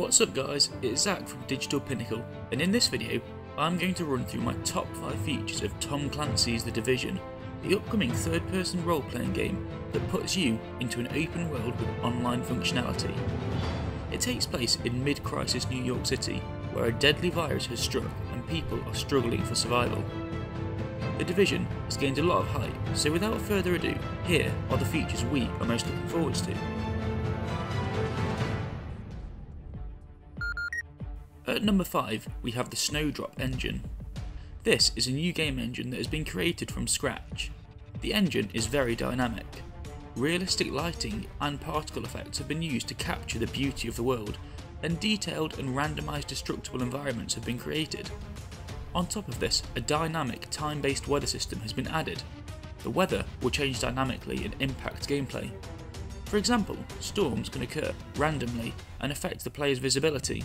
What's up guys, it's Zach from Digital Pinnacle, and in this video I'm going to run through my top 5 features of Tom Clancy's The Division, the upcoming third-person role-playing game that puts you into an open world with online functionality. It takes place in mid-crisis New York City, where a deadly virus has struck and people are struggling for survival. The Division has gained a lot of hype, so without further ado, here are the features we are most looking forward to. At number 5, we have the Snowdrop engine. This is a new game engine that has been created from scratch. The engine is very dynamic. Realistic lighting and particle effects have been used to capture the beauty of the world, and detailed and randomised destructible environments have been created. On top of this, a dynamic time-based weather system has been added. The weather will change dynamically and impact gameplay. For example, storms can occur randomly and affect the player's visibility.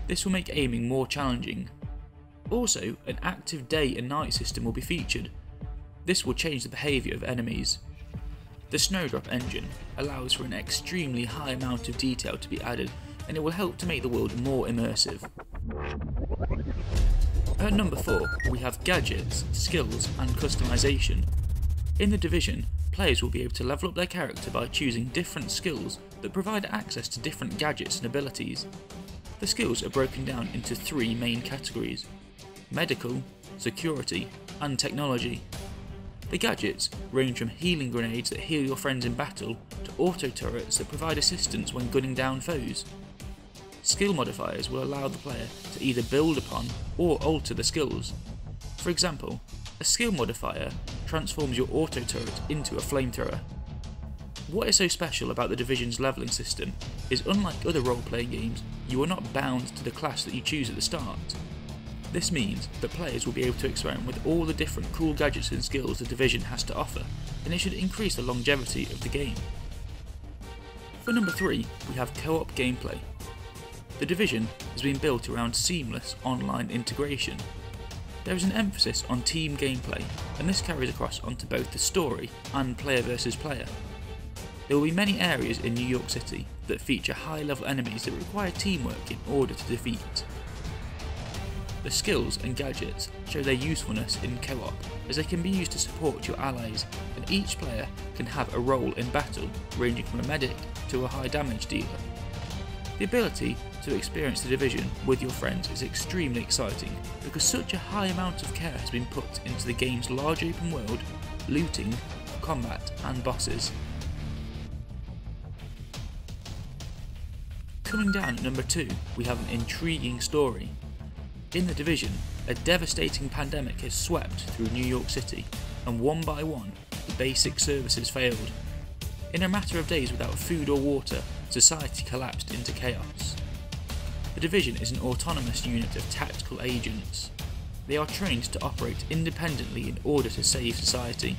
This will make aiming more challenging. Also, an active day and night system will be featured. This will change the behaviour of enemies. The Snowdrop engine allows for an extremely high amount of detail to be added, and it will help to make the world more immersive. At number 4, we have gadgets, skills and customization. In The Division, players will be able to level up their character by choosing different skills that provide access to different gadgets and abilities. The skills are broken down into 3 main categories: medical, security and technology. The gadgets range from healing grenades that heal your friends in battle to auto turrets that provide assistance when gunning down foes. Skill modifiers will allow the player to either build upon or alter the skills. For example, a skill modifier transforms your auto turret into a flamethrower. What is so special about The Division's levelling system is, unlike other role-playing games, you are not bound to the class that you choose at the start. This means that players will be able to experiment with all the different cool gadgets and skills The Division has to offer, and it should increase the longevity of the game. For number 3, we have co-op gameplay. The Division has been built around seamless online integration. There is an emphasis on team gameplay, and this carries across onto both the story and player versus player. There will be many areas in New York City that feature high-level enemies that require teamwork in order to defeat. The skills and gadgets show their usefulness in co-op, as they can be used to support your allies, and each player can have a role in battle, ranging from a medic to a high damage dealer. The ability to experience The Division with your friends is extremely exciting, because such a high amount of care has been put into the game's large open world, looting, combat and bosses. Coming down at number 2, we have an intriguing story. In The Division, a devastating pandemic has swept through New York City, and one by one, the basic services failed. In a matter of days without food or water, society collapsed into chaos. The Division is an autonomous unit of tactical agents. They are trained to operate independently in order to save society.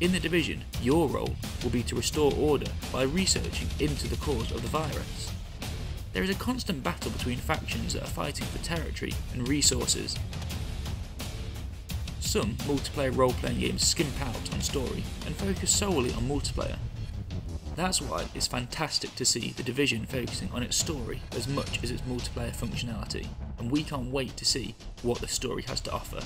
In The Division, your role will be to restore order by researching into the cause of the virus. There is a constant battle between factions that are fighting for territory and resources. Some multiplayer role-playing games skimp out on story and focus solely on multiplayer. That's why it's fantastic to see The Division focusing on its story as much as its multiplayer functionality, and we can't wait to see what the story has to offer.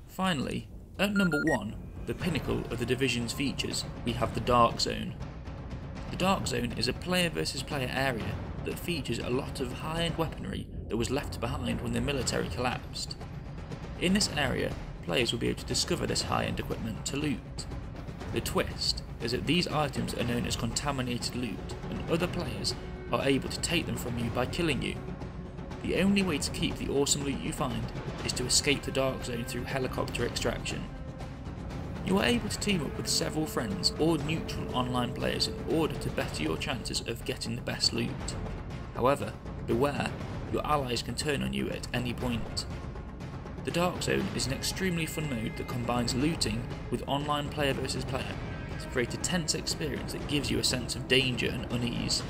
Finally, at number 1, the pinnacle of The Division's features, we have the Dark Zone. The Dark Zone is a player versus player area that features a lot of high-end weaponry that was left behind when the military collapsed. In this area, players will be able to discover this high-end equipment to loot. The twist is that these items are known as contaminated loot, and other players are able to take them from you by killing you. The only way to keep the awesome loot you find is to escape the Dark Zone through helicopter extraction. You are able to team up with several friends or neutral online players in order to better your chances of getting the best loot. However, beware, your allies can turn on you at any point. The Dark Zone is an extremely fun mode that combines looting with online player versus player to create a tense experience that gives you a sense of danger and unease.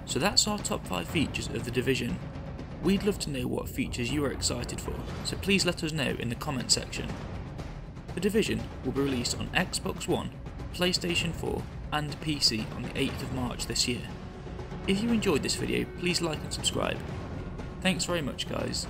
So that's our top 5 features of The Division. We'd love to know what features you are excited for, so please let us know in the comment section. The Division will be released on Xbox One, PlayStation 4 and PC on the 8th of March this year. If you enjoyed this video, please like and subscribe. Thanks very much guys.